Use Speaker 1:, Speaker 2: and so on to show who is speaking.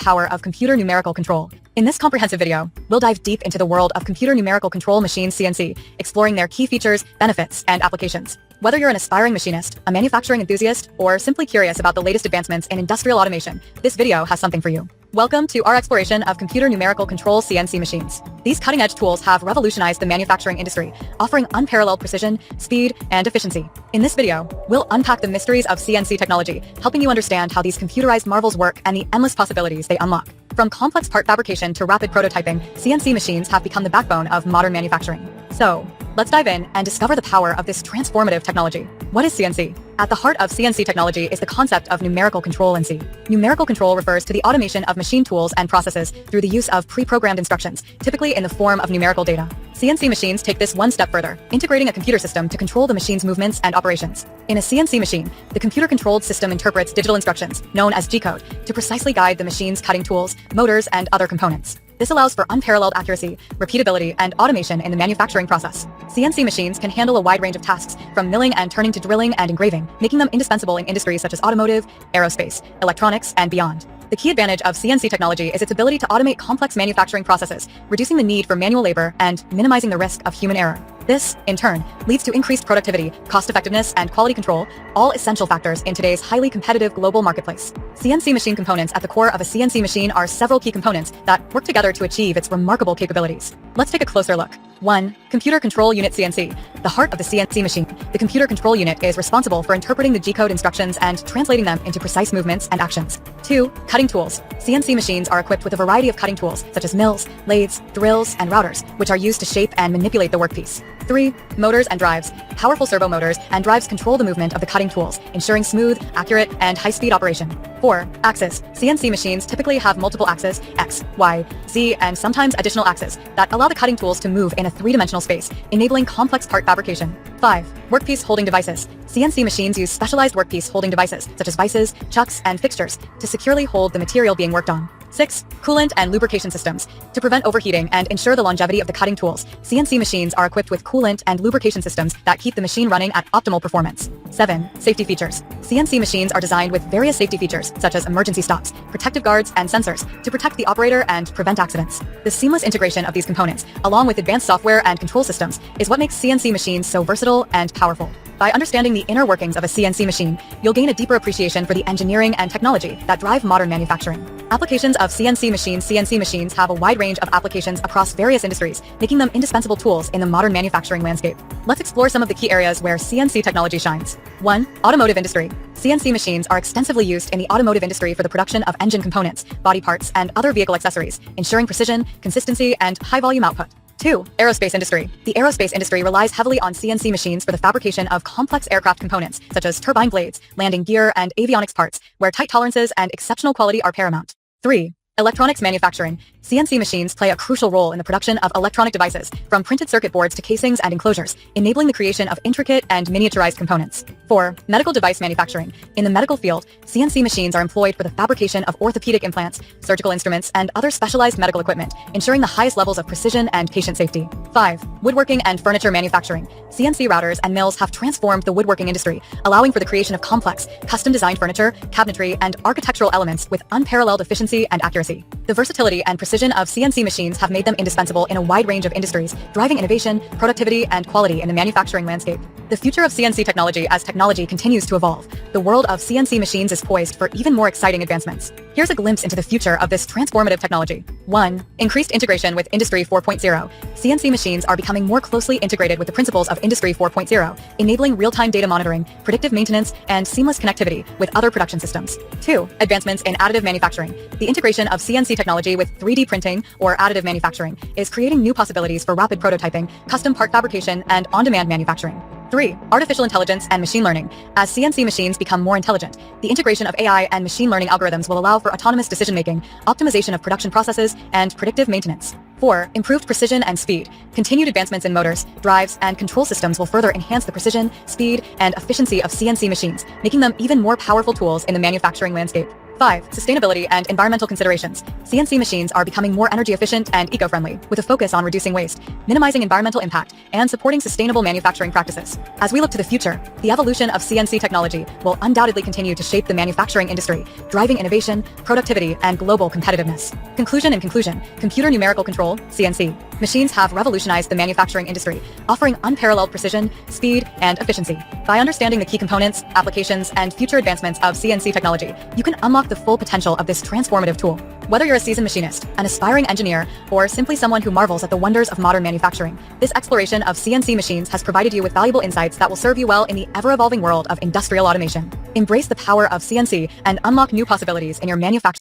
Speaker 1: power of computer numerical control. In this comprehensive video, we'll dive deep into the world of computer numerical control machines (CNC), exploring their key features, benefits, and applications. Whether you're an aspiring machinist, a manufacturing enthusiast, or simply curious about the latest advancements in industrial automation, this video has something for you. Welcome to our exploration of computer numerical control CNC machines. These cutting-edge tools have revolutionized the manufacturing industry, offering unparalleled precision, speed, and efficiency. In this video, we'll unpack the mysteries of CNC technology, helping you understand how these computerized marvels work and the endless possibilities they unlock. From complex part fabrication to rapid prototyping, CNC machines have become the backbone of modern manufacturing. So, let's dive in and discover the power of this transformative technology. What is CNC? At the heart of CNC technology is the concept of numerical control (NC). Numerical control refers to the automation of machine tools and processes through the use of pre-programmed instructions, typically in the form of numerical data. CNC machines take this one step further, integrating a computer system to control the machine's movements and operations. In a CNC machine, the computer-controlled system interprets digital instructions, known as G-code, to precisely guide the machine's cutting tools, motors, and other components. This allows for unparalleled accuracy, repeatability, and automation in the manufacturing process. CNC machines can handle a wide range of tasks, from milling and turning to drilling and engraving, making them indispensable in industries such as automotive, aerospace, electronics, and beyond. The key advantage of CNC technology is its ability to automate complex manufacturing processes, reducing the need for manual labor and minimizing the risk of human error. This, in turn, leads to increased productivity, cost-effectiveness, and quality control, all essential factors in today's highly competitive global marketplace. CNC machine components at the core of a CNC machine are several key components that work together to achieve its remarkable capabilities. Let's take a closer look. 1. Computer Control Unit (CNC). The heart of the CNC machine, the computer control unit is responsible for interpreting the G-code instructions and translating them into precise movements and actions. 2. Cutting Tools. CNC machines are equipped with a variety of cutting tools, such as mills, lathes, drills, and routers, which are used to shape and manipulate the workpiece. 3. Motors and Drives. Powerful servo motors and drives control the movement of the cutting tools, ensuring smooth, accurate, and high-speed operation. 4. Axis. CNC machines typically have multiple axes, X, Y, Z, and sometimes additional axes, that allow the cutting tools to move in a three-dimensional space, enabling complex part fabrication. 5. Workpiece Holding Devices. CNC machines use specialized workpiece holding devices, such as vices, chucks, and fixtures, to securely hold the material being worked on. 6. Coolant and lubrication systems. To prevent overheating and ensure the longevity of the cutting tools, CNC machines are equipped with coolant and lubrication systems that keep the machine running at optimal performance. 7. Safety features. CNC machines are designed with various safety features, such as emergency stops, protective guards, and sensors, to protect the operator and prevent accidents. The seamless integration of these components, along with advanced software and control systems, is what makes CNC machines so versatile and powerful. By understanding the inner workings of a CNC machine, you'll gain a deeper appreciation for the engineering and technology that drive modern manufacturing. Applications of CNC machines. CNC machines have a wide range of applications across various industries, making them indispensable tools in the modern manufacturing landscape. Let's explore some of the key areas where CNC technology shines. 1. Automotive industry. CNC machines are extensively used in the automotive industry for the production of engine components, body parts, and other vehicle accessories, ensuring precision, consistency, and high-volume output. 2. Aerospace industry. The aerospace industry relies heavily on CNC machines for the fabrication of complex aircraft components, such as turbine blades, landing gear, and avionics parts, where tight tolerances and exceptional quality are paramount. 3. Electronics manufacturing. CNC machines play a crucial role in the production of electronic devices, from printed circuit boards to casings and enclosures, enabling the creation of intricate and miniaturized components. 4. Medical device manufacturing. In the medical field, CNC machines are employed for the fabrication of orthopedic implants, surgical instruments, and other specialized medical equipment, ensuring the highest levels of precision and patient safety. 5. Woodworking and furniture manufacturing. CNC routers and mills have transformed the woodworking industry, allowing for the creation of complex, custom-designed furniture, cabinetry, and architectural elements with unparalleled efficiency and accuracy. The versatility and precision of CNC machines have made them indispensable in a wide range of industries, driving innovation, productivity, and quality in the manufacturing landscape. The future of CNC technology. As technology continues to evolve, the world of CNC machines is poised for even more exciting advancements. Here's a glimpse into the future of this transformative technology. 1. Increased integration with Industry 4.0. CNC machines are becoming more closely integrated with the principles of Industry 4.0, enabling real-time data monitoring, predictive maintenance, and seamless connectivity with other production systems. 2. Advancements in additive manufacturing. The integration of CNC technology with 3D printing, or additive manufacturing, is creating new possibilities for rapid prototyping, custom part fabrication, and on-demand manufacturing. 3. Artificial intelligence and machine learning. As CNC machines become more intelligent, the integration of AI and machine learning algorithms will allow for autonomous decision-making, optimization of production processes, and predictive maintenance. 4. Improved precision and speed. Continued advancements in motors, drives, and control systems will further enhance the precision, speed, and efficiency of CNC machines, making them even more powerful tools in the manufacturing landscape. 5. Sustainability and environmental considerations. CNC machines are becoming more energy efficient and eco-friendly, with a focus on reducing waste, minimizing environmental impact, and supporting sustainable manufacturing practices. As we look to the future, the evolution of CNC technology will undoubtedly continue to shape the manufacturing industry, driving innovation, productivity, and global competitiveness. Conclusion in conclusion, computer numerical control, CNC, machines have revolutionized the manufacturing industry, offering unparalleled precision, speed, and efficiency. By understanding the key components, applications, and future advancements of CNC technology, you can unlock the full potential of this transformative tool. Whether you're a seasoned machinist, an aspiring engineer, or simply someone who marvels at the wonders of modern manufacturing, this exploration of CNC machines has provided you with valuable insights that will serve you well in the ever-evolving world of industrial automation. Embrace the power of CNC and unlock new possibilities in your manufacturing